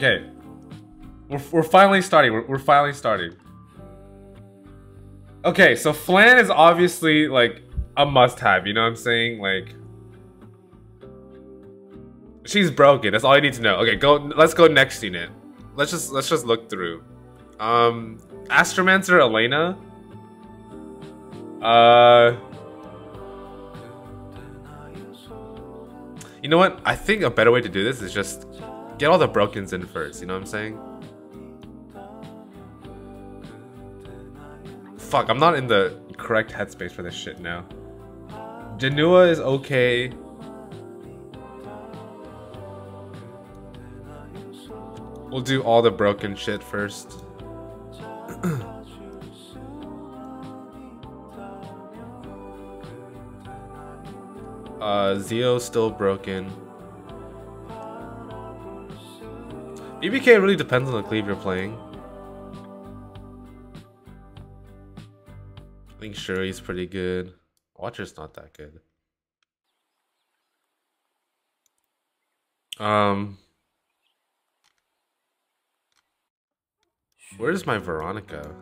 Okay. We're finally starting. We're finally starting. Okay, so Flan is obviously like a must-have, you know what I'm saying? Like she's broken. That's all you need to know. Okay, let's go next unit. Let's just look through. Astromancer Elena. You know what? I think a better way to do this is just get all the brokens in first, you know what I'm saying? Fuck, I'm not in the correct headspace for this shit now. Janua is okay. We'll do all the broken shit first. Zio's still broken. BBK really depends on the cleave you're playing. I think Shuri's pretty good. Watcher's not that good. Where's my Veronica?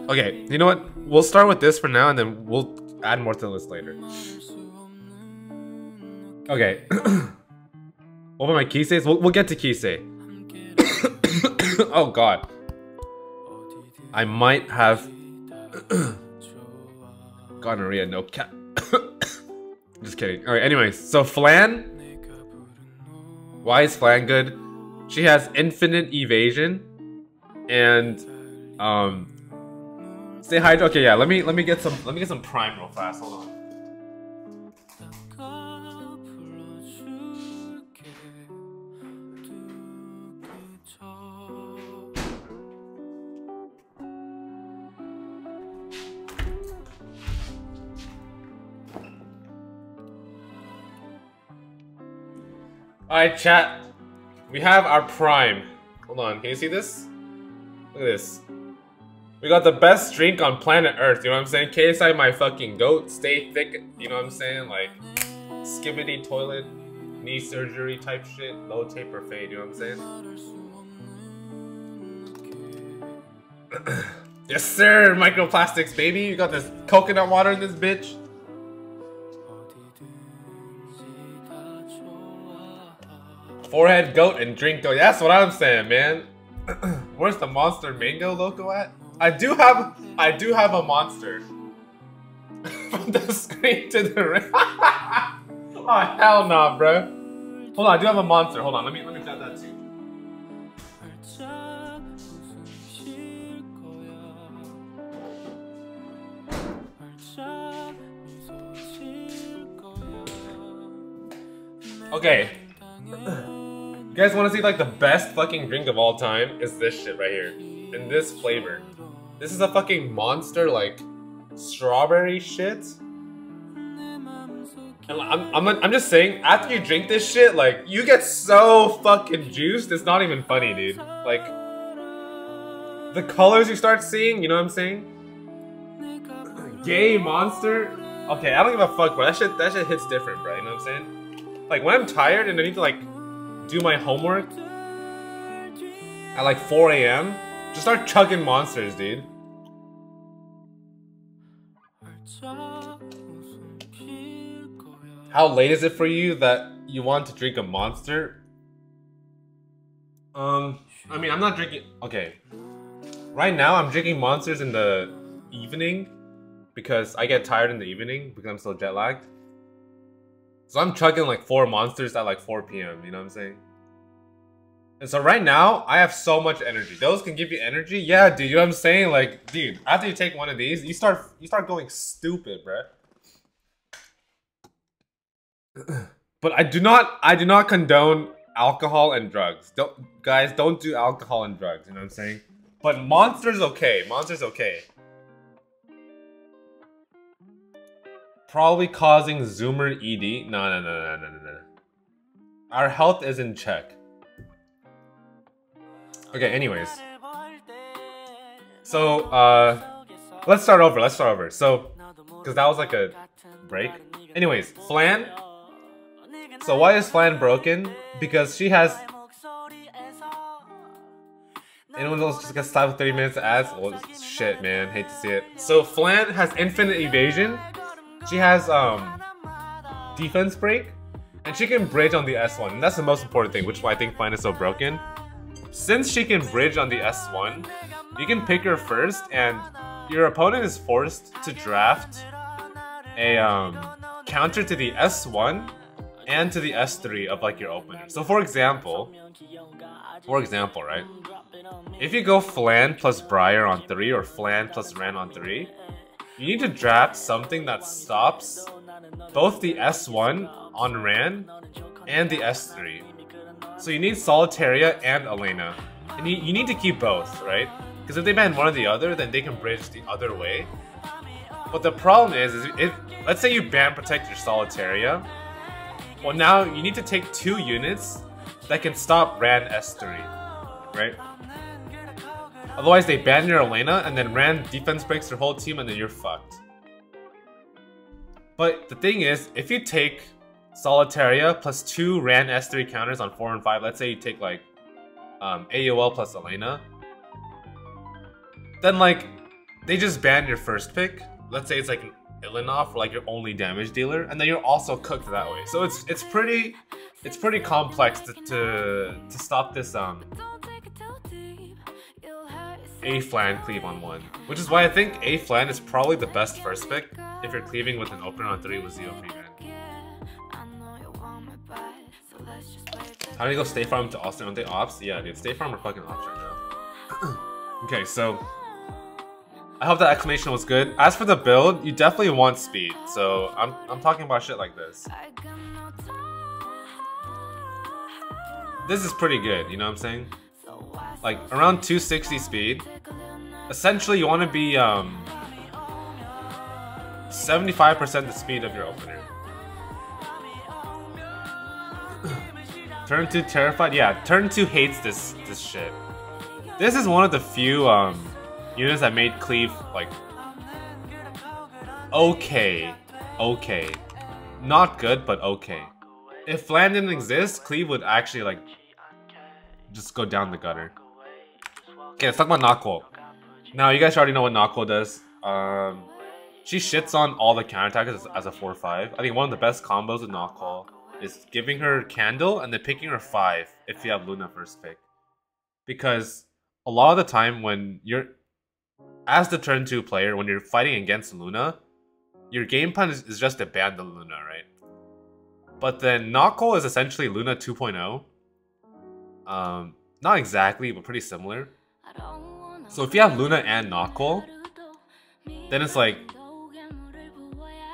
Okay, you know what? We'll start with this for now, and then we'll add more to the list later. Okay. What about my Kiseis? We'll get to Kisei. Oh god. I might have gonorrhea, no cat. Just kidding. Alright, anyways. So Flan. Why is Flan good? She has infinite evasion. And stay hydrated. Okay, yeah, let me get some prime real fast. Hold on. Alright, chat. We have our prime. Hold on, can you see this? Look at this. We got the best drink on planet Earth, you know what I'm saying? KSI my fucking goat, stay thick, you know what I'm saying? Like, skibbity toilet, knee surgery type shit, low taper fade, you know what I'm saying? Yes sir, microplastics baby, you got this coconut water in this bitch. Forehead goat and drink goat. That's what I'm saying, man. Where's the monster mango loco at? I do have a monster. From the screen to the ring. Oh hell nah, bro. Hold on, I do have a monster. Hold on, let me tap that too. Okay. You guys want to see like the best fucking drink of all time? Is this shit right here, in this flavor. This is a fucking monster like strawberry shit. And I'm just saying, after you drink this shit, like you get so fucking juiced. It's not even funny, dude. Like the colors you start seeing, you know what I'm saying? Gay monster. Okay, I don't give a fuck, bro. That shit hits different, bro. You know what I'm saying? Like when I'm tired and I need to like do my homework at like 4 AM, just start chugging monsters, dude. How late is it for you that you want to drink a monster? I mean, I'm not drinking. Okay, right now I'm drinking monsters in the evening because I get tired in the evening because I'm still jet lagged. So I'm chugging like 4 monsters at like 4 PM, you know what I'm saying? And so right now, I have so much energy. Those can give you energy? Yeah, dude, you know what I'm saying? Like, dude, after you take one of these, you start going stupid, bruh. But I do not condone alcohol and drugs. Guys, don't do alcohol and drugs, you know what I'm saying? But Monster's okay. Monster's okay. Probably causing Zoomer ED. No. Our health is in check. Okay, anyways. So, let's start over. So, because that was like a break. Anyways, Flan. So why is Flan broken? Because she has... Anyone else just gets stopped with 30 minutes of ads? Well, shit, man. Hate to see it. So Flan has infinite evasion. She has, defense break. And she can bridge on the S1. And that's the most important thing, which is why I think Flan is so broken. Since she can bridge on the S1, you can pick her first, and your opponent is forced to draft a counter to the S1 and to the S3 of like your opener. So for example, right? If you go Flan plus Briar on 3 or Flan plus Ran on 3, you need to draft something that stops both the S1 on Ran and the S3. So you need Solitaria and Elena. And you need to keep both, right? Because if they ban one or the other, then they can bridge the other way. But the problem is if let's say you ban protect your Solitaria, well now you need to take 2 units that can stop Ran S3, right? Otherwise they ban your Elena and then Ran defense breaks your whole team and then you're fucked. But the thing is, if you take Solitaria plus 2 Ran S3 counters on 4 and 5, let's say you take like AOL plus Elena, then like they just ban your first pick. Let's say it's like an Ilinov, or like your only damage dealer, and then you're also cooked that way. So it's pretty complex to stop this A Flan cleave on 1, which is why I think A Flan is probably the best first pick if you're cleaving with an opener on 3 with Zeo Freeman. How do you go Stay Farm to Austin? Aren't they ops? Yeah, dude, Stay Farm are fucking ops right now. Okay, so I hope that explanation was good. As for the build, you definitely want speed. So I'm talking about shit like this. This is pretty good, you know what I'm saying? Like around 260 speed. Essentially, you want to be 75% the speed of your opener. Turn 2 terrified? Yeah, turn 2 hates this shit. This is one of the few units that made cleave like okay. Not good, but okay. If Flan didn't exist, cleave would actually like just go down the gutter. Okay, let's talk about Nako. Now you guys already know what Nako does. She shits on all the counterattacks as a 4-5. I think one of the best combos with Nako is giving her Candle and then picking her 5 if you have Luna first pick. Because a lot of the time when you're, as the turn 2 player, when you're fighting against Luna, your game plan is just to ban the Luna, right? But then Nako is essentially Luna 2.0. Not exactly, but pretty similar. So if you have Luna and Nako, then it's like,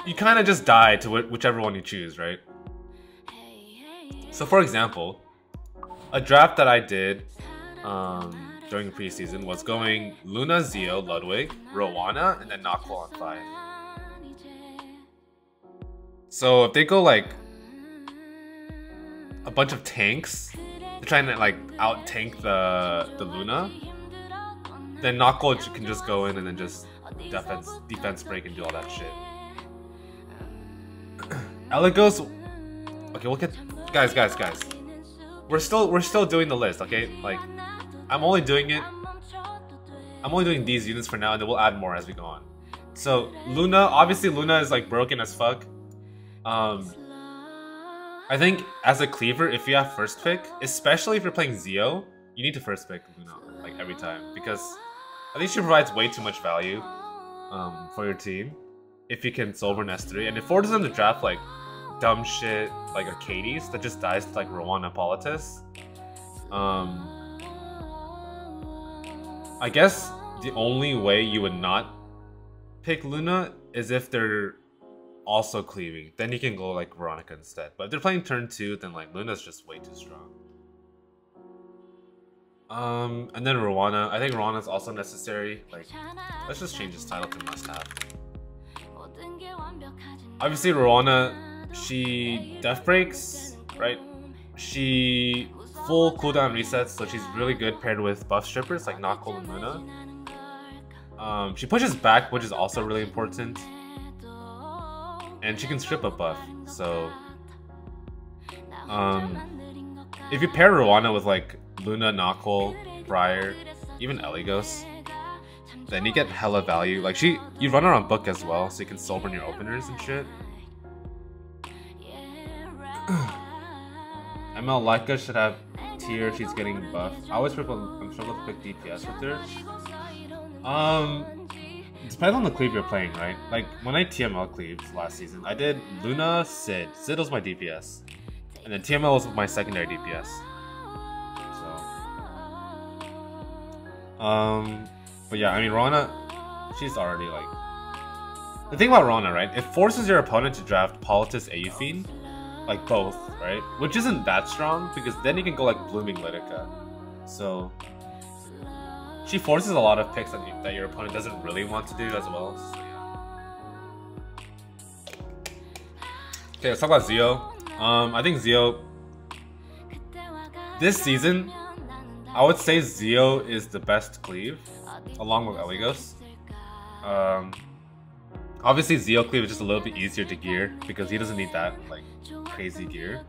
you kind of just die to whichever one you choose, right? So for example, a draft that I did during the preseason was going Luna, Zeo, Ludwig, Rowana, and then Nako on 5. So if they go like a bunch of tanks, they're trying to like out tank the Luna, then Nako can just go in and then just defense break and do all that shit. Eligos, okay, look at guys. We're still doing the list, okay? Like, I'm only doing these units for now, and then we'll add more as we go on. So Luna, obviously Luna is like broken as fuck. I think as a cleaver, if you have first pick, especially if you're playing Zeo, you need to first pick Luna like every time, because I think she provides way too much value for your team if you can Silver and S3, and it forces them to draft like dumb shit like Arcades that just dies to like Rowan Politis. I guess the only way you would not pick Luna is if they're also cleaving. Then you can go like Veronica instead. But if they're playing turn 2, then like Luna's just way too strong. And then Rowana. I think Rowana is also necessary. Like, let's just change this title to must have. Obviously, Rowena, she death breaks, right? She full cooldown resets, so she's really good paired with buff strippers like Nocul and Luna. She pushes back, which is also really important. And she can strip a buff, so... if you pair Rowena with like Luna, Nocul, Briar, even Eligos, then you get hella value. Like you run her on book as well, so you can soul burn your openers and shit. ML Leica should have tier. She's getting buff. I always I'm struggling to pick DPS with her. Depends on the cleave you're playing, right? Like when I TML cleaved last season, I did Luna, Sid. Sid was my DPS, and then TML was my secondary DPS. So, but yeah, I mean Rana, she's already like. The thing about Rana, right? It forces your opponent to draft Politis Aeufine, like both, right? Which isn't that strong because then you can go like Blooming Lidica. So she forces a lot of picks that your opponent doesn't really want to do as well. So, yeah. Okay, let's talk about Zio. I think Zio this season, I would say Zio is the best cleave, along with Eligos. Obviously Zio cleave is just a little bit easier to gear because he doesn't need that like crazy gear.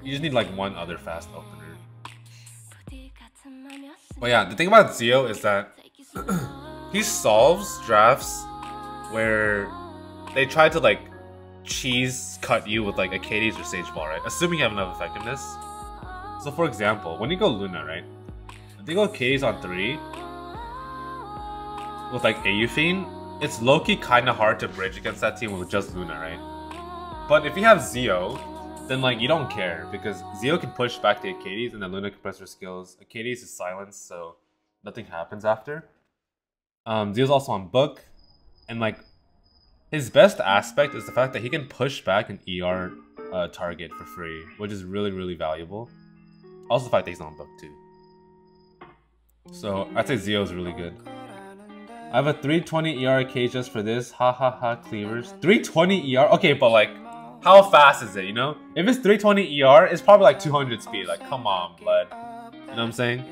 You just need like one other fast opener. But yeah, the thing about Zio is that he solves drafts where they try to like cheese cut you with like Achades or Sage Ball, right? Assuming you have enough effectiveness. So for example, when you go Luna, right? If you go Achades on 3 with like Aeufine, it's low-key kinda hard to bridge against that team with just Luna, right? But if you have Zio, then like you don't care because Zio can push back the Achades and then Luna can press her skills. Achades is silenced, so nothing happens after. Zio's also on book, and like his best aspect is the fact that he can push back an ER target for free, which is really, really valuable. Also the fact that he's on book too. So I'd say Zio is really good. I have a 320 ER cage just for this. Ha ha ha cleavers. 320 ER? Okay, but like, how fast is it, you know? If it's 320 ER, it's probably like 200 speed. Like, come on, blood. You know what I'm saying?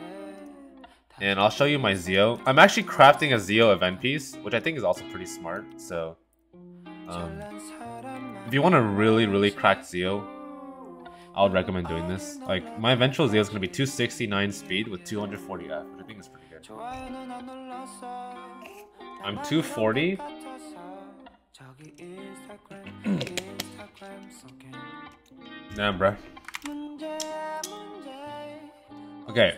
And I'll show you my Zio. I'm actually crafting a Zio event piece, which I think is also pretty smart. So, if you want to really, really crack Zio, I would recommend doing this. Like, my eventual Zio is going to be 269 speed with 240 F, which I think is pretty good. I'm 240. Damn, bruh. Okay.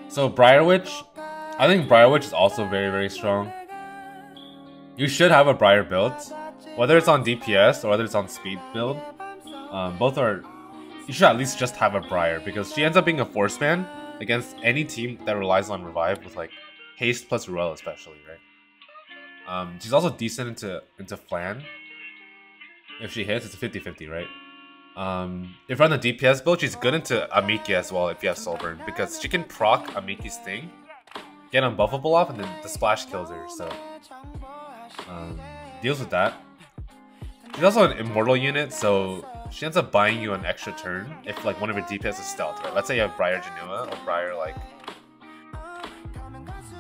So, Briar Witch. I think Briar Witch is also very, very strong. You should have a Briar build. Whether it's on DPS or whether it's on speed build. Both are... You should at least just have a Briar because she ends up being a force ban against any team that relies on revive with like haste plus Ruel especially, right? She's also decent into Flan. If she hits, it's a 50-50, right? If you're on the DPS build, she's good into Amiki as well if you have Soulburn because she can proc Amiki's thing, get unbuffable off, and then the splash kills her, so deals with that. She's also an immortal unit, so she ends up buying you an extra turn if like one of her DPS is stealth, right? Let's say you have Briar Janua or Briar like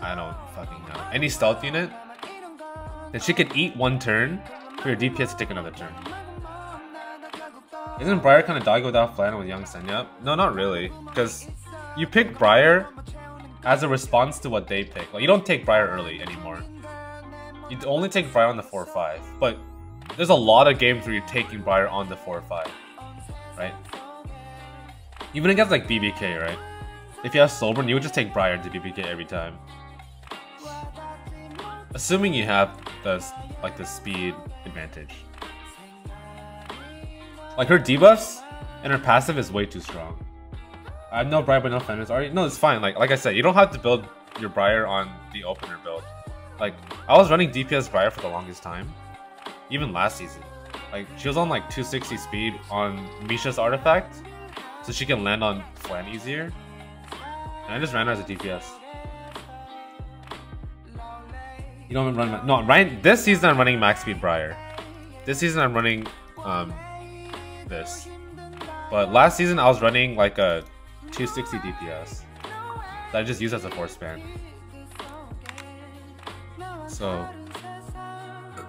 I don't fucking know. Any stealth unit, then she could eat one turn for your DPS to take another turn. Isn't Briar kind of dog without Flan with Young Senyap? No, not really. Because you pick Briar as a response to what they pick. Like, you don't take Briar early anymore. You only take Briar on the 4-5. But there's a lot of games where you're taking Briar on the 4-5. Right? Even against like BBK, right? If you have Soulburn, you would just take Briar into BBK every time. Assuming you have the speed advantage. Like her debuffs and her passive is way too strong. I have no Briar but no Fenris already. No, it's fine. Like I said, you don't have to build your Briar on the opener build. Like I was running DPS Briar for the longest time, even last season. Like she was on like 260 speed on Misha's artifact, so she can land on Flan easier. And I just ran her as a DPS. You don't run... No, right, this season I'm running max speed Briar. This season I'm running this. But last season I was running like a 260 DPS that I just use as a force span. So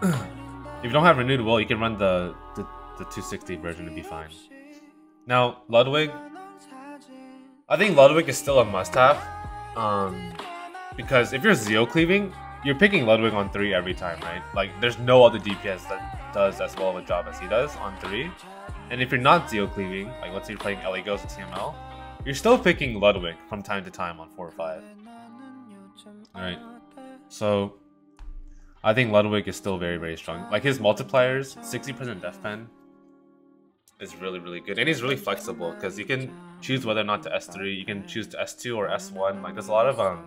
if you don't have renewed will, you can run the 260 version and be fine. Now Ludwig, I think Ludwig is still a must-have, because if you're Zeo cleaving, you're picking Ludwig on 3 every time, right? Like there's no other DPS that does as well of a job as he does on 3. And if you're not Zeo cleaving, like let's say you're playing Ellie Ghost or TML, you're still picking Ludwig from time to time on 4 or 5. Alright, so I think Ludwig is still very, very strong. Like his multipliers, 60% def pen is really, really good. And he's really flexible because you can choose whether or not to S3, you can choose to S2 or S1. Like there's a lot of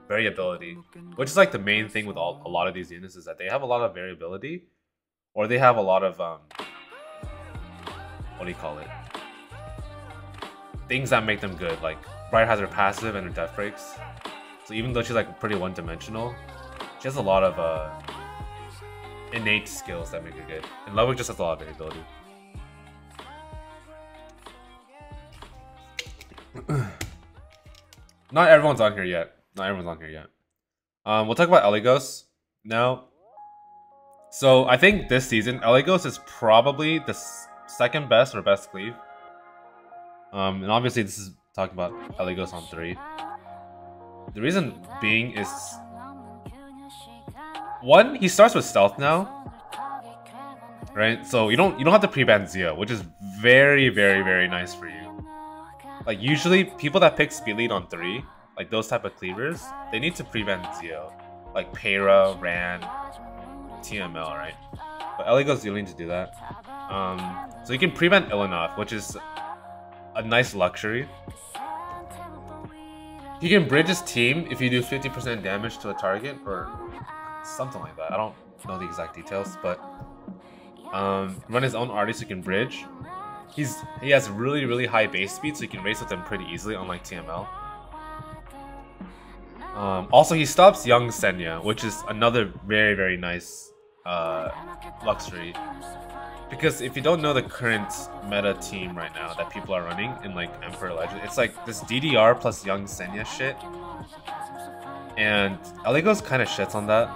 variability, which is like the main thing with a lot of these units is that they have a lot of variability, or they have a lot of what do you call it? Things that make them good. Like Briar has her passive and her death breaks, so even though she's like pretty one-dimensional, she has a lot of innate skills that make her good. And Ludwig just has a lot of variability. Not everyone's on here yet. We'll talk about Ellie Ghost now. So I think this season, Ellie Ghost is probably the second best or best cleave. And obviously this is talking about Ellie Ghost on 3. The reason being is, one, he starts with stealth now, right? So you don't have to pre-ban Zeo, which is very, very, very nice for you. Like usually people that pick speed lead on 3, like those type of cleavers, they need to pre-ban Zeo, like Peyra, Ran, TML, right? But Ellie Ghost, you need to do that. So you can pre-ban Ilinoff, which is a nice luxury. He can bridge his team if you do 50% damage to a target or something like that. I don't know the exact details, but run his own artist who can bridge. He has really, really high base speed, so you can race with him pretty easily, unlike TML. Also, he stops Young Senya, which is another very, very nice luxury. Because if you don't know the current meta team right now that people are running in like Emperor Legend, it's like this DDR plus Young Senya shit. And Ellie Ghost kind of shits on that.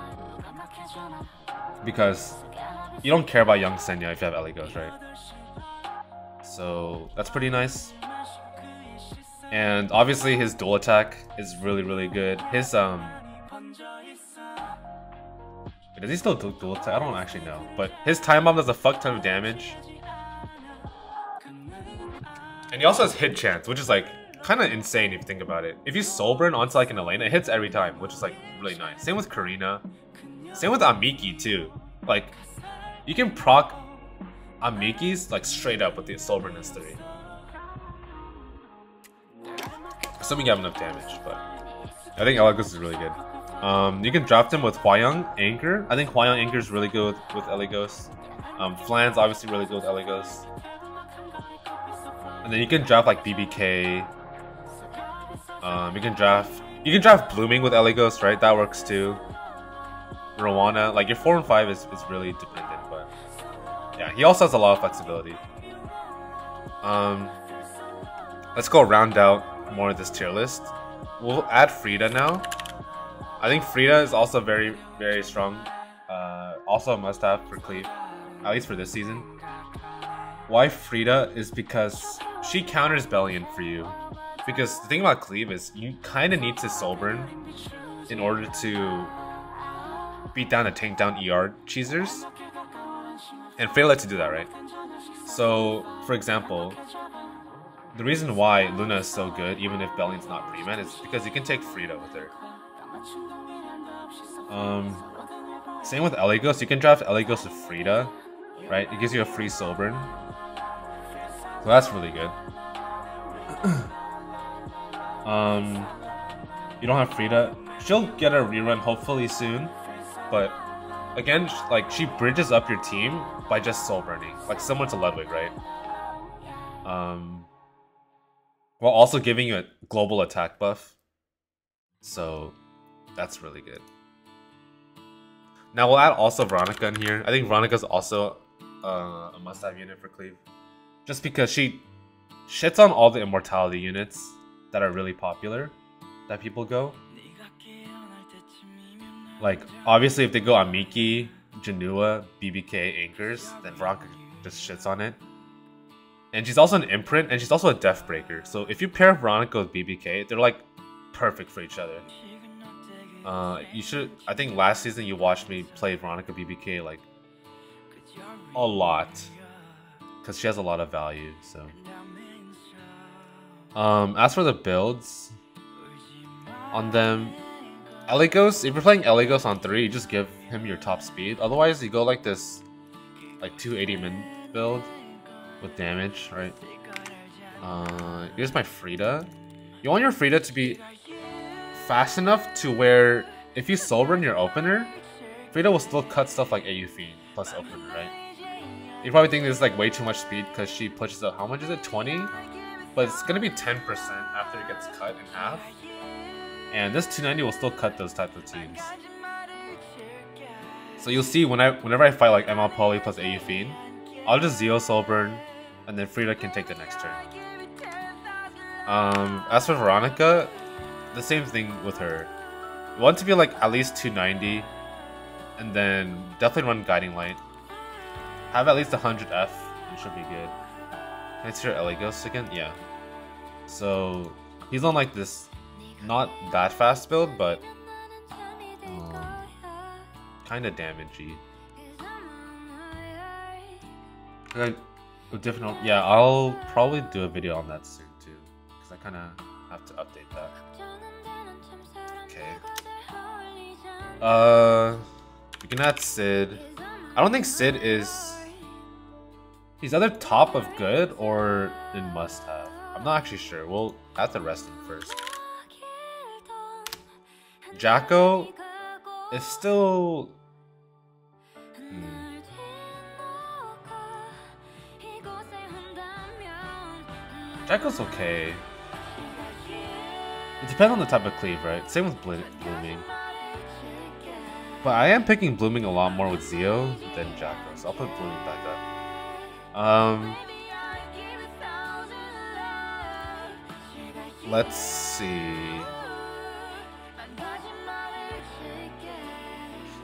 Because you don't care about Young Senya if you have Ellie Ghost, right? So that's pretty nice. And obviously his dual attack is really, really good. His does he still do dual attack? I don't actually know. But his time bomb does a fuck ton of damage. And he also has hit chance, which is like kind of insane if you think about it. If you soul burn onto like an Elena, it hits every time, which is like really nice. Same with Karina. Same with Amiki too. Like you can proc Amiki's like straight up with the soul burn S3. Assuming you have enough damage, but I think Ellie Ghost is really good. You can draft him with Hwayoung Anchor. I think Hwayoung Anchor is really good with Ellie Ghost. Flan's obviously really good with Ellie Ghost. And then you can draft like BBK. You can draft Blooming with Ellie Ghost, right? That works too. Rowana, like your 4 and 5 is really dependent, but yeah, he also has a lot of flexibility. Let's go round out more of this tier list. We'll add Frida now. I think Frida is also very, very strong. Also a must-have for Cleave, at least for this season. Why Frida is because she counters Bellion for you. Because the thing about Cleave is you kind of need to soul burn in order to beat down the tank down ER cheesers. And Frida lets you do that, right? So, for example, the reason why Luna is so good, even if Bellion's not pre-man, is because you can take Frida with her. Same with Ellie Ghost. You can draft Ellie Ghost with Frida, right? It gives you a free soul burn. So that's really good. You don't have Frida. She'll get a rerun hopefully soon, but again, like she bridges up your team by just soul burning, like similar to Ludwig, right? While also giving you a global attack buff. So that's really good. Now we'll add also Veronica in here. I think Veronica's also a must-have unit for Cleve. Just because she shits on all the immortality units that are really popular, that people go. Like, obviously if they go Amiki, Janua, BBK, Anchors, then Veronica just shits on it. And she's also an imprint, and she's also a Death Breaker. So if you pair Veronica with BBK, they're like perfect for each other. You should. I think last season you watched me play Veronica BBK like a lot, because she has a lot of value. So, as for the builds on them, Eligos. If you're playing Eligos on 3, you just give him your top speed. Otherwise, you go like this, like 280 min build with damage, right? Here's my Frida. You want your Frida to be fast enough to where if you soul burn your opener, Frida will still cut stuff like AU Fiend plus opener, right? You probably think this is like way too much speed because she pushes out, how much is it? 20? But it's gonna be 10% after it gets cut in half. And this 290 will still cut those types of teams. So you'll see whenever I fight like ML Poly plus AU Fiend, I'll just Zeo soul burn, and then Frida can take the next turn. As for Veronica, the same thing with her. You want to be like at least 290, and then definitely run Guiding Light. Have at least 100 F, it should be good. Can I see your Eligos again? Yeah. So he's on like this, not that fast build, but kind of damagey. Okay, different. Yeah, I'll probably do a video on that soon too, because I kind of have to update that. Okay. We can add Sid. I don't think Sid is. He's either top of good or in must-have. I'm not actually sure. We'll have to rest him first. Jacko is still. Jacko's okay. It depends on the type of cleave, right? Same with Blooming. But I am picking Blooming a lot more with Zeo than Jacko, so I'll put Blooming back up. Let's see.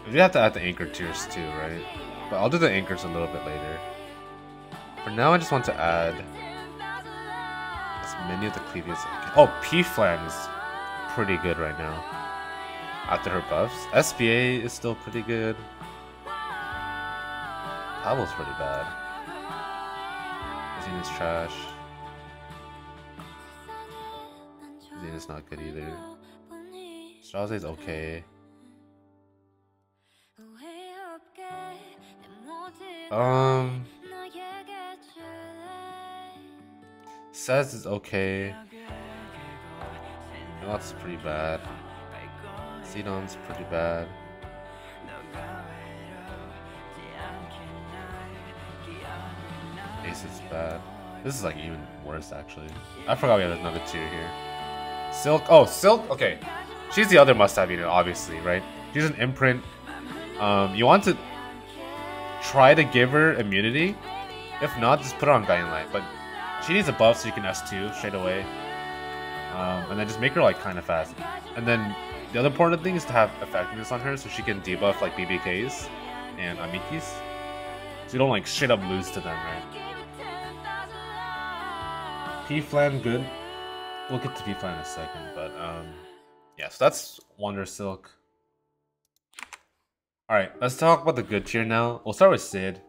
We do have to add the anchor tiers too, right? But I'll do the anchors a little bit later. For now, I just want to add as many of the cleavies as I can. Oh, P-Flan is pretty good right now. After her buffs. SBA is still pretty good. Pablo's pretty bad. Xena's trash. Xena's not good either. Straze's okay. Sez is okay. That's pretty bad. Xenon's pretty bad. Ace is bad. This is like even worse actually. I forgot we have another tier here. Silk. Oh, Silk. Okay, she's the other must-have unit, obviously, right? She's an imprint. You want to try to give her immunity. If not, just put her on Guiding Light. But she needs a buff so you can S2 straight away. And then just make her like kind of fast. And then the other important thing is to have effectiveness on her so she can debuff like BBKs and Amikis. So you don't like straight up lose to them, right? P-Flan good. We'll get to P-Flan in a second, but yeah, so that's Wonder Silk. Alright, let's talk about the good tier now. We'll start with Sid.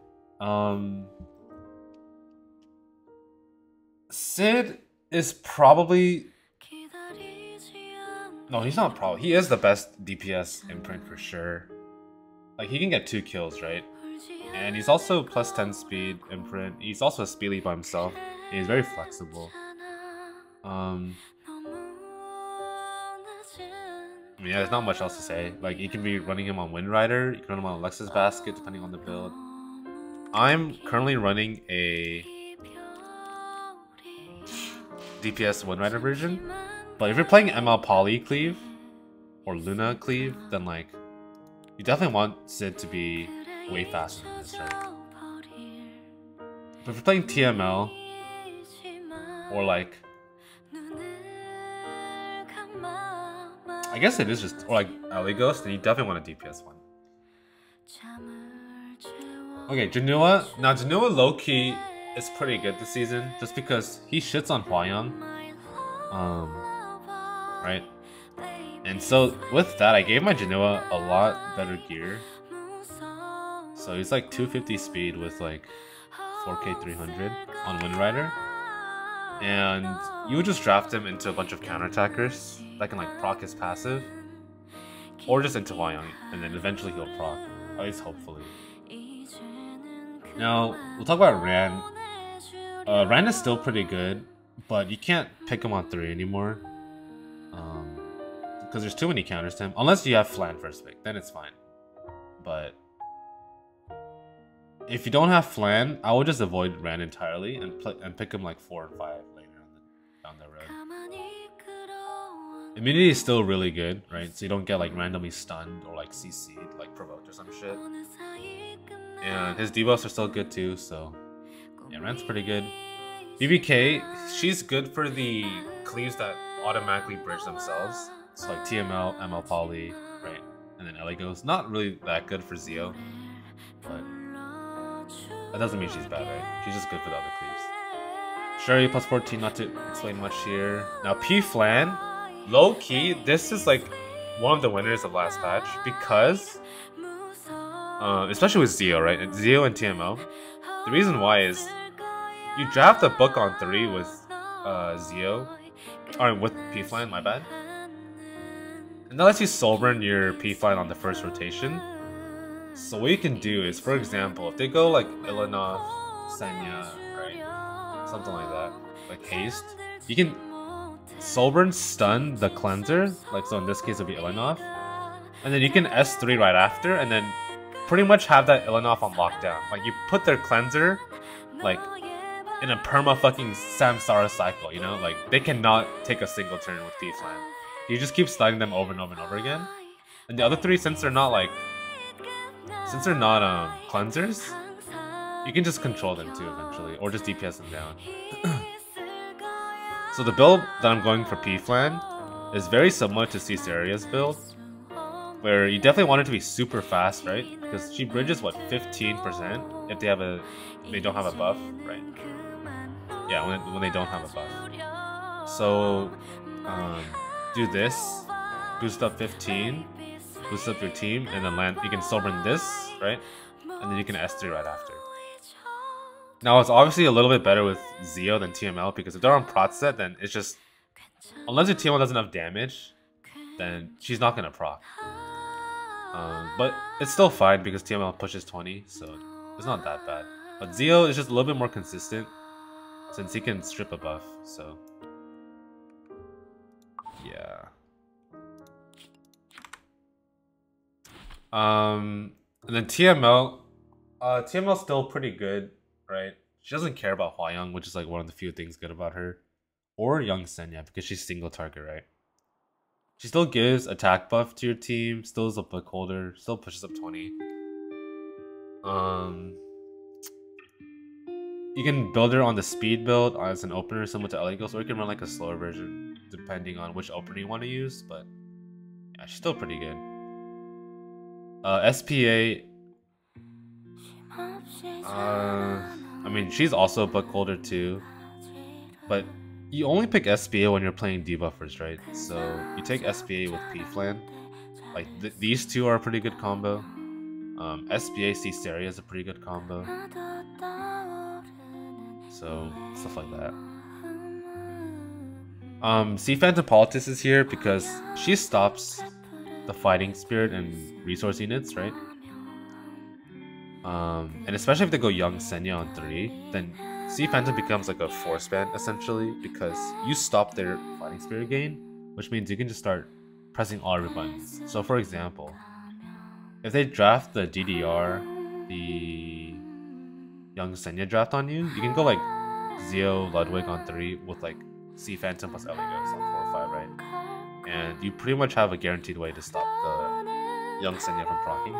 Sid is probably... No, he's not probably. He is the best DPS imprint for sure. Like, he can get 2 kills, right? And he's also plus 10 speed imprint. He's also a speed lead by himself. And he's very flexible. Yeah, there's not much else to say. Like, you can be running him on Wind Rider. You can run him on Alexa's Basket, depending on the build. I'm currently running a DPS Wind Rider version. But if you're playing ML Poly Cleave or Luna Cleave, then like You definitely want Sid to be way faster than this, right? But if you're playing TML, or like... I guess it is just... Or like LA Ghost, then you definitely want a DPS one. Okay, Janua. Now Janua low-key is pretty good this season, just because he shits on Hwayoung. Right? And so with that, I gave my Janua a lot better gear. So he's like 250 speed with like 4k 300 on Windrider. And you would just draft him into a bunch of counterattackers that can like proc his passive. Or just into Hwayoung, and then eventually he'll proc. At least hopefully. Now, we'll talk about Ran. Ran is still pretty good, but you can't pick him on 3 anymore. Because there's too many counters to him. Unless you have Flan first pick, then it's fine. But if you don't have Flan, I would just avoid Ran entirely and pick him like 4 and 5 later down the road. Immunity is still really good, right? So you don't get like randomly stunned or like CC'd, like provoked or some shit. And his debuffs are still good too, so yeah, Ran's pretty good. BBK, she's good for the cleaves that automatically bridge themselves. So like TML, ML Poly, right? And then LA Ghost. Not really that good for Zio, but that doesn't mean she's bad, right? She's just good for the other cleaves. Sherry plus 14, not to explain much here. Now P Flan, low key, this is like one of the winners of last patch because, especially with Zio, right? Zio and TMO. The reason why is you draft a book on 3 with Zio, or with P Flan, my bad. And that lets you soul burn your P Flan on the first rotation. So what you can do is, for example, if they go like Ilanov, Senya, right? Something like that, like haste, you can soul burn stun the cleanser, like so in this case it would be Ilanov. And then you can S3 right after, and then pretty much have that Ilanov on lockdown. Like you put their cleanser, like, in a perma fucking Samsara cycle, you know? Like, they cannot take a single turn with P-Flan. You just keep stunning them over and over and over again. And the other 3, since they're not cleansers, you can just control them too eventually, or just DPS them down. So the build that I'm going for P-Flan is very similar to Cesaria's build, where you definitely want it to be super fast, right? Because she bridges, what, 15% if they don't have a buff, right? Yeah, when they don't have a buff. So, do this, boost up 15, boost up your team, and then land. You can soul burn this, right? And then you can S3 right after. Now, it's obviously a little bit better with Zio than TML, because if they're on prot set, then it's just, unless your TML does enough damage, then she's not gonna proc. But it's still fine because TML pushes 20, so it's not that bad. But Zio is just a little bit more consistent since he can strip a buff, so yeah. And then TML's still pretty good, right? She doesn't care about Hwayoung, which is like one of the few things good about her. Or Young Senya, because she's single target, right? She still gives attack buff to your team, still is a book holder, still pushes up 20. You can build her on the speed build as an opener similar to LA Ghost, or you can run like a slower version depending on which opener you want to use, but yeah, she's still pretty good. SPA, I mean, she's also a book holder too, but you only pick SPA when you're playing debuffers, right? So you take SPA with P-Flan. Like these two are a pretty good combo. SPA Cesteria is a pretty good combo. So stuff like that. Sea Phantom Politis is here because she stops the fighting spirit and resource units, right? And especially if they go Young Senya on 3, then Sea Phantom becomes like a force ban essentially, because you stop their fighting spirit gain, which means you can just start pressing all your buttons. So for example, if they draft the DDR, the Young Senya draft on you, you can go like Zio Ludwig on 3 with like Sea Phantom plus LA Ghost on 4 or 5, right? And you pretty much have a guaranteed way to stop the Young Senya from Procky.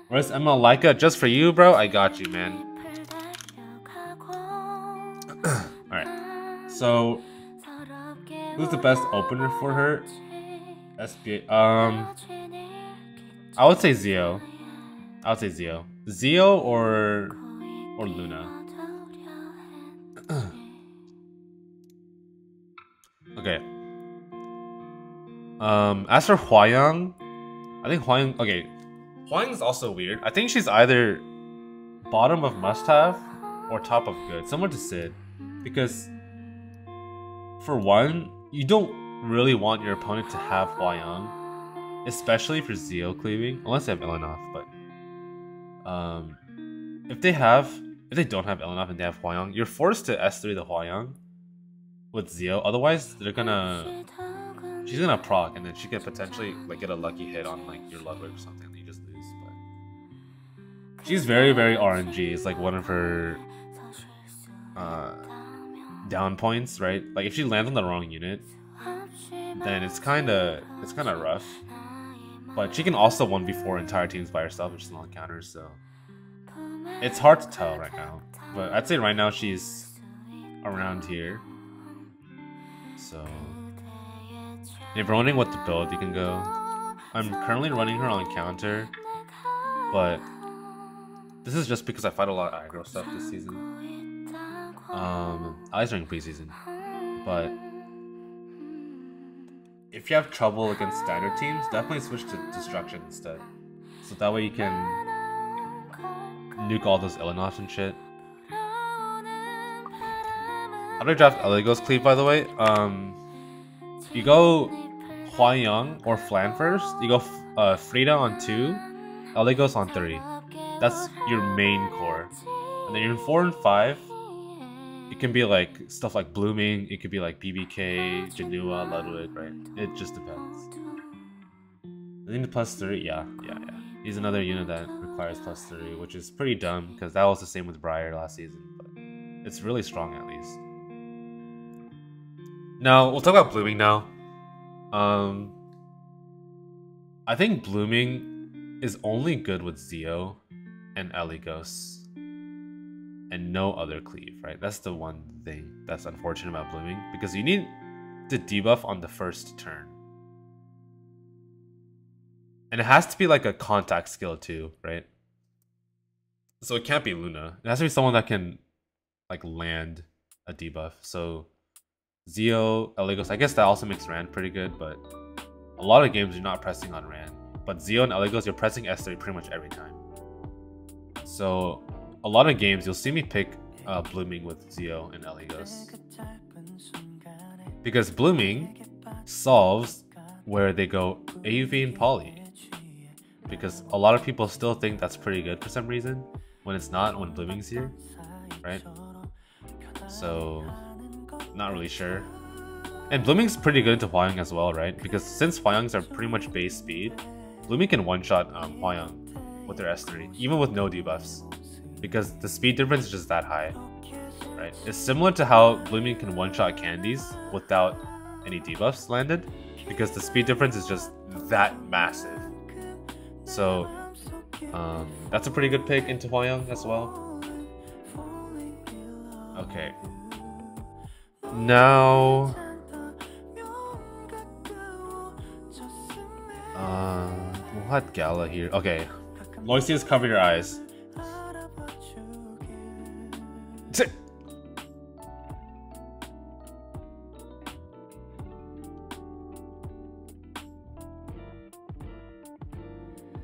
Where's Emma Laika? Just for you, bro? I got you, man. Alright. So, who's the best opener for her? SBA. I would say Zio. Zio or Luna. Okay. As for Hwayoung, I think Hwayoung. Okay, Hwayoung is also weird. I think she's either bottom of must-have or top of good, similar to Sid, because for one, you don't really want your opponent to have Hwayoung, especially for Zio cleaving, unless they have Elenoff. But if they don't have Elenoff and they have Hwayoung, you're forced to S3 the Hwayoung with Zio. Otherwise, she's gonna proc, and then she could potentially like get a lucky hit on like your Ludwig or something, and you just lose. But she's very, very RNG. It's like one of her down points, right? Like if she lands on the wrong unit, then it's kind of rough. But she can also 1v4 entire teams by herself, which is not counters, so it's hard to tell right now. But I'd say right now she's around here. So if you're wondering what to build, you can go. I'm currently running her on counter, but this is just because I fight a lot of aggro stuff this season. I was during preseason, but if you have trouble against standard teams, definitely switch to Destruction instead. So that way you can nuke all those Elenoffs and shit. How do I draft Eligos cleave, by the way? You go Hwayoung or Flan first. You go Frida on 2, Eligos on 3. That's your main core. And then you're in 4 and 5. It can be like stuff like Blooming. It could be like BBK, Janua, Ludwig, right? It just depends. I think the +3, yeah. He's another unit that requires +3, which is pretty dumb because that was the same with Briar last season. But it's really strong at least. Now we'll talk about Blooming now. I think Blooming is only good with Zio and Eligos and no other cleave, right? That's the one thing that's unfortunate about Blooming, because you need to debuff on the first turn. And it has to be like a contact skill too, right? So it can't be Luna. It has to be someone that can like land a debuff. So Zio, Eligos, I guess that also makes Rand pretty good, but a lot of games you're not pressing on Rand. But Zio and Eligos, you're pressing S3 pretty much every time. So a lot of games you'll see me pick Blooming with Zio and Eligos, because Blooming solves where they go AUV and Poly, because a lot of people still think that's pretty good for some reason when it's not, when Blooming's here, right? So not really sure. And Blooming's pretty good into Hwayoung as well, right? Because since Hwayoungs are pretty much base speed, Blooming can one-shot Hwayoung with their S3, even with no debuffs, because the speed difference is just that high, right? It's similar to how Blooming can one-shot Candies without any debuffs landed, because the speed difference is just that massive. So that's a pretty good pick into Hwayoung as well. Okay. Now we'll have Gala here. Okay. Loisius, cover your eyes.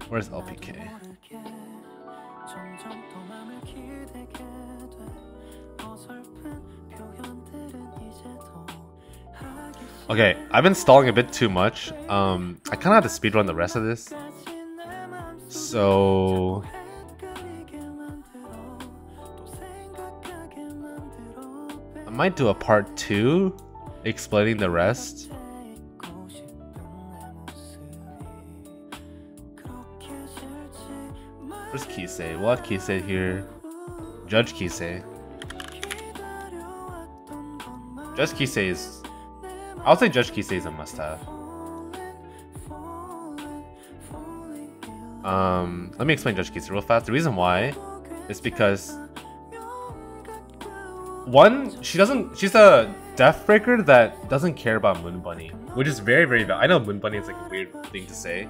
Where's LPK? Okay, I've been stalling a bit too much. I kind of have to speedrun the rest of this. So I might do a part 2 explaining the rest. Where's Kisei? We'll have Kisei here. Judge Kisei. Judge Kisei is... I'll say Judge Kisei is a must-have. Let me explain Judge Keys real fast. The reason why is because one, she's a Death Breaker that doesn't care about Moon Bunny, which is very, very valid. I know Moon Bunny is like a weird thing to say,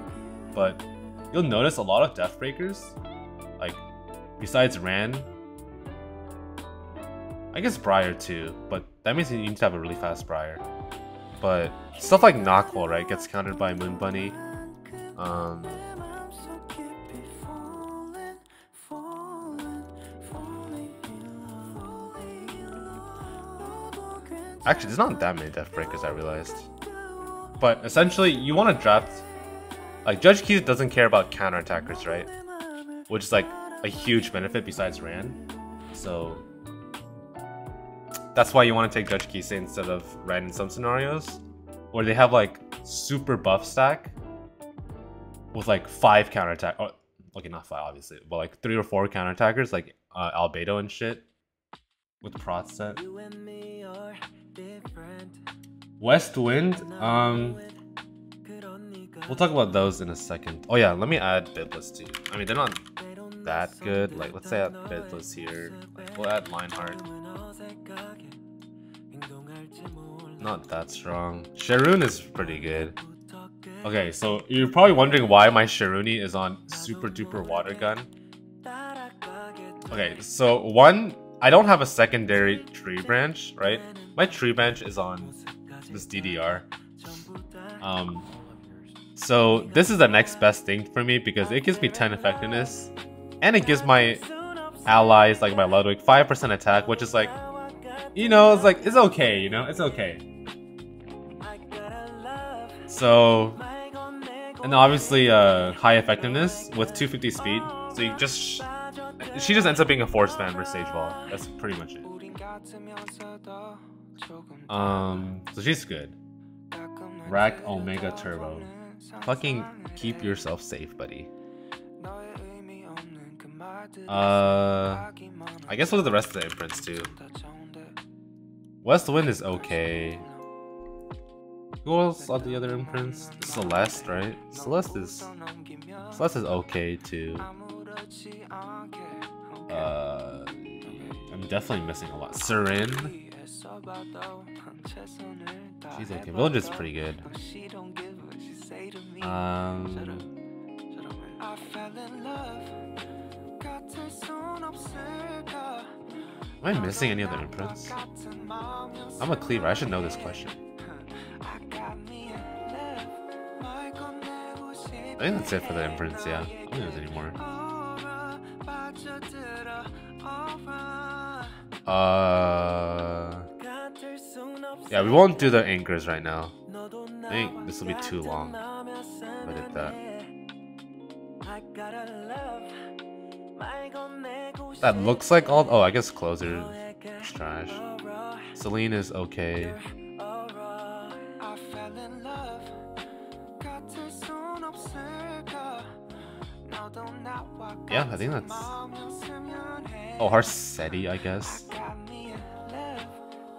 but you'll notice a lot of Death Breakers, like besides Ran, I guess Briar too, but that means you need to have a really fast Briar. But stuff like Noctwall, right, gets countered by Moon Bunny. Actually, there's not that many Death Breakers, I realized. But essentially, you want to draft... Like, Judge Keys doesn't care about counterattackers, right? Which is like a huge benefit besides Ran. So... that's why you want to take Judge Keys instead of Ran in some scenarios. Where they have like super buff stack with like 5 counterattack... Oh, okay, not 5 obviously, but like 3 or 4 counterattackers like Albedo and shit. With Prot set. West Wind, we'll talk about those in a second. Oh yeah, let me add Bidless too. I mean, they're not that good. Like, let's say add Bidless here. Like, we'll add Lionheart. Not that strong. Sharoon is pretty good. Okay, so you're probably wondering why my Sharuni is on Super Duper Water Gun. Okay, so one, I don't have a secondary tree branch, right? My tree branch is on this DDR. So this is the next best thing for me because it gives me 10 effectiveness and it gives my allies, like my Ludwig, 5% attack, which is like, you know, it's like, it's okay, you know, it's okay. So, and obviously high effectiveness with 250 speed. So you just, she just ends up being a force fan versus Sage Ball. That's pretty much it. So she's good. Rack Omega Turbo. Fucking keep yourself safe, buddy. I guess look at the rest of the imprints too. West Wind is okay. Who else on the other imprints? Celeste, right? Celeste is okay too. I'm definitely missing a lot. Surin. She's okay. Village is pretty good. Am I missing any other imprints? I'm a cleaver. I should know this question. I think that's it for the imprints, yeah. I don't think there's any more. Yeah, we won't do the anchors right now. I think this will be too long if I did that. That looks like all... Oh, I guess Closer is trash. Celine is okay. Yeah, I think that's... Oh, Harsetti, I guess.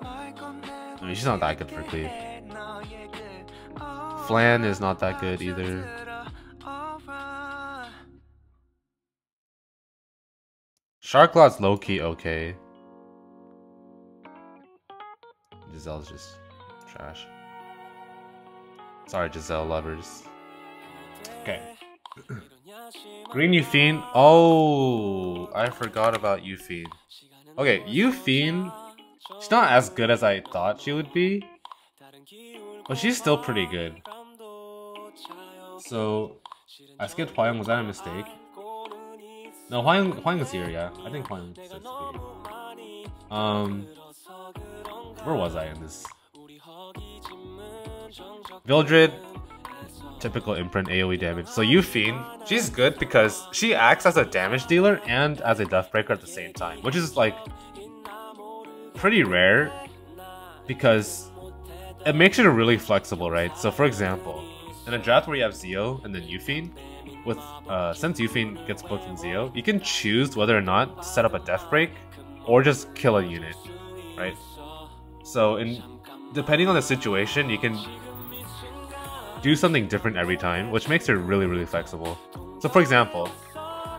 I mean, she's not that good for Cleave. Flan is not that good either. Sharklaw's low-key okay. Giselle's just trash. Sorry, Giselle lovers. Okay. Green Euphine. Oh, I forgot about Euphine. Okay, Euphine. She's not as good as I thought she would be, but she's still pretty good. So, I skipped Hwayoung. Was that a mistake? No, Hwayoung is here, yeah. I think Hwayoung is here. Where was I in this? Vildred. Typical imprint AoE damage. So Euphine, she's good because she acts as a damage dealer and as a death breaker at the same time, which is like pretty rare because it makes it really flexible, right? So for example, in a draft where you have Zeo and then Euphine, with since Euphine gets booked in Zeo, you can choose whether or not to set up a death break or just kill a unit, right? So depending on the situation, you can do something different every time, which makes her really, really flexible. So for example,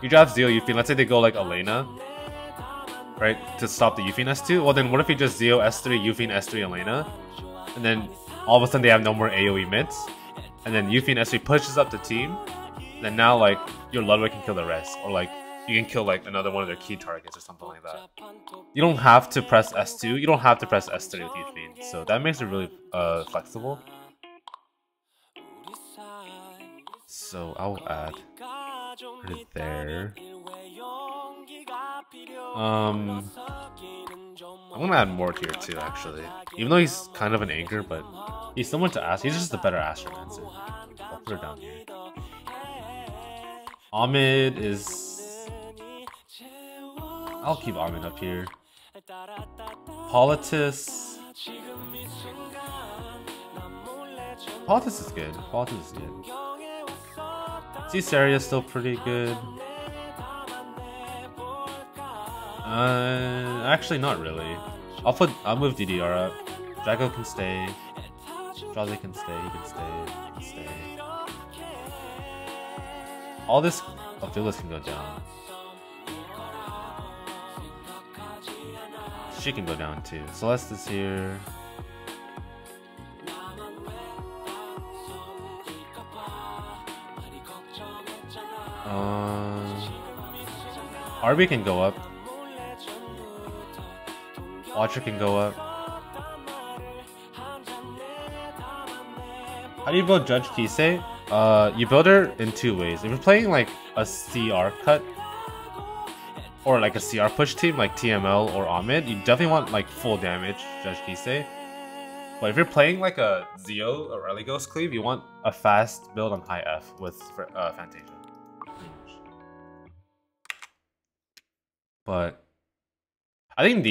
you draft Zeo Yuffie, let's say they go like Elena, right, to stop the Yuffie S2. Well then what if you just Zeo S3, Yuffie S3, Elena, and then all of a sudden they have no more AoE mids, and then Yuffie S3 pushes up the team, then now like your Ludwig can kill the rest, or like you can kill like another one of their key targets or something like that. You don't have to press S2, you don't have to press S3 with Yuffie, so that makes it really flexible. So I'll add her there. I'm gonna add Mort here too, actually. Even though he's kind of an anchor, but he's similar to Ash. He's just a better Astromancer. I'll put her down here. Ahmed is... I'll keep Ahmed up here. Politis... Politis is good. Politis is good. Caesarea is still pretty good. Actually not really. I'll move DDR up. Drago can stay. Draze can stay, he can stay, he can stay. All this Aphelios can go down. She can go down too. Celeste is here. RB can go up. Watcher can go up. How do you build Judge Kisei? You build her in two ways. If you're playing like a CR cut or like a CR push team like TML or Ahmed, you definitely want like full damage Judge Kisei. But if you're playing like a Zeo or Religos cleave, you want a fast build on high F with Fantasia. But I think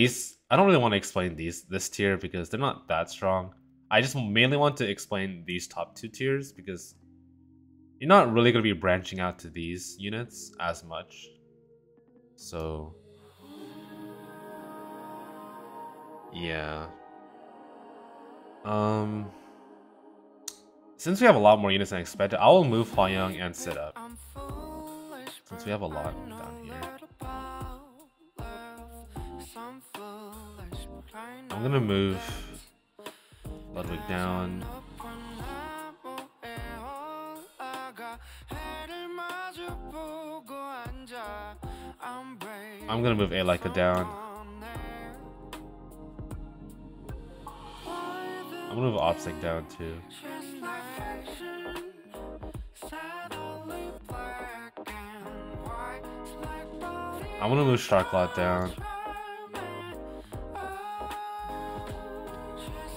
I don't really want to explain this tier because they're not that strong. I just mainly want to explain these top two tiers because you're not really going to be branching out to these units as much. So, yeah. Since we have a lot more units than expected, I will move Hwayoung and Sit up. Since we have a lot down here. I'm gonna move Ludwig down. I'm gonna move Eilika down. I'm gonna move Opsec down too. I'm gonna move Sharklot down.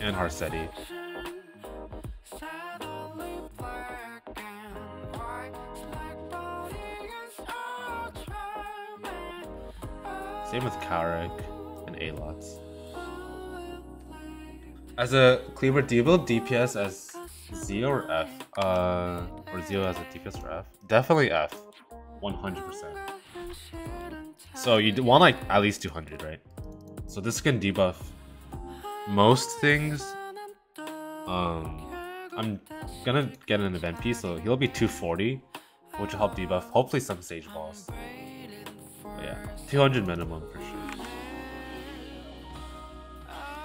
And Harsetti. Same with Karik and Alots. As a cleaver, do you build DPS as Zeo or F? Or Zeo as a DPS for F? Definitely F. 100%. So you want like at least 200, right? So this can debuff most things. I'm gonna get an event piece, so he'll be 240, which will help debuff hopefully some sage balls. But yeah, 200 minimum for sure.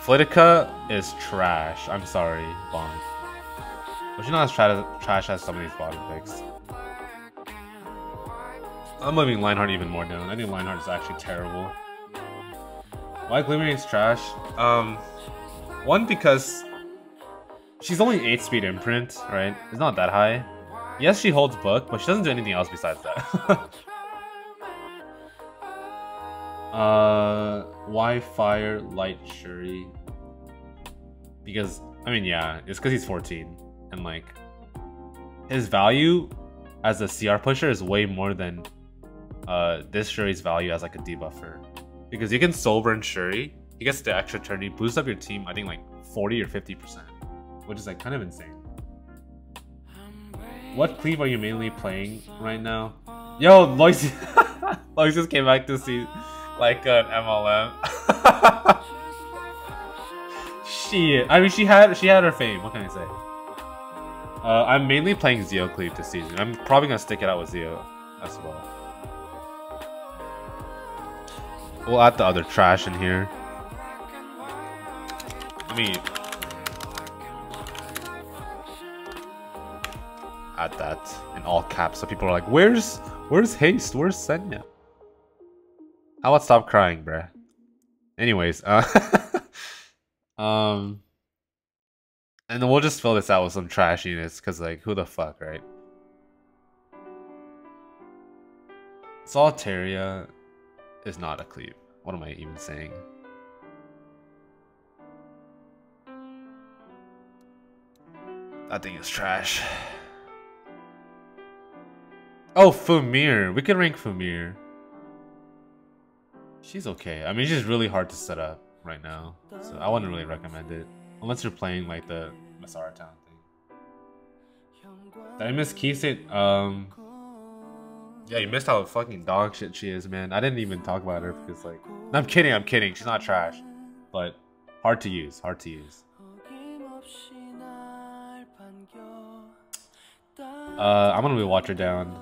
Flitica is trash. I'm sorry, Bond. But you're not as trash as some of these bottom picks. I'm moving Lionheart even more down. I think Lionheart is actually terrible. Why Glimmerian's trash? One, because she's only 8 speed imprint, right? It's not that high. Yes, she holds book, but she doesn't do anything else besides that. Why Fire Light Shuri? Because, I mean, yeah, it's because he's 14. And, like, his value as a CR pusher is way more than this Shuri's value as, like, a debuffer. Because you can Soul Burn Shuri, he gets the extra turn, he boosts up your team, I think, like, 40 or 50%. Which is, like, kind of insane. What cleave are you mainly playing right now? Yo, Lois just came back to see like an MLM. Shit. I mean, she had her fame. What can I say? I'm mainly playing Zeo cleave this season. I'm probably gonna stick it out with Zeo. as well. We'll add the other trash in here. Let me add that in all caps so people are like, where's Haste? Where's Senya? How about stop crying, bruh? Anyways, and then we'll just fill this out with some trash units, cause like, who the fuck, right? Solitaria is not a cleave. What am I even saying? That thing is trash. Oh, Fumir. We can rank Fumir. She's okay. I mean, she's really hard to set up right now, so I wouldn't really recommend it unless you're playing like the Masara Town thing. Did I miss Kisei? Yeah, you missed how fucking dog shit she is, man. I didn't even talk about her because like, no, I'm kidding. She's not trash, but hard to use. I'm gonna move Watcher down.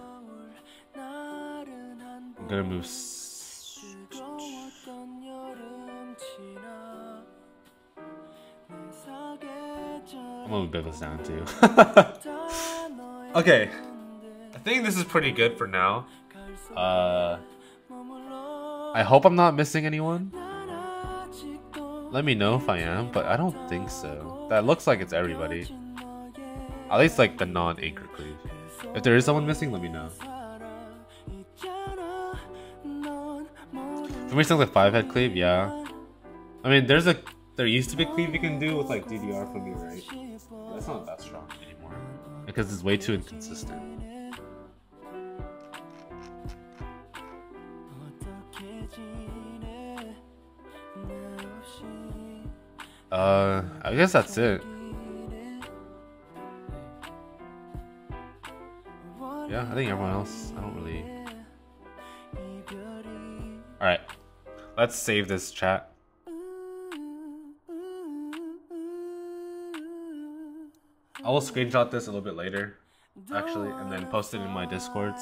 I'm gonna move. I'm gonna move Biblis down too. Okay. I think this is pretty good for now. I hope I'm not missing anyone. Let me know if I am, but I don't think so. That looks like it's everybody. At least like the non-anchor cleave. If there is someone missing, let me know. For me, something like 5-head cleave, yeah. I mean, there used to be a cleave you can do with like DDR from me, right? But that's not that strong anymore because it's way too inconsistent. I guess that's it. Yeah, I think everyone else, I don't really... Alright, let's save this chat. I will screenshot this a little bit later, actually, and then post it in my Discord.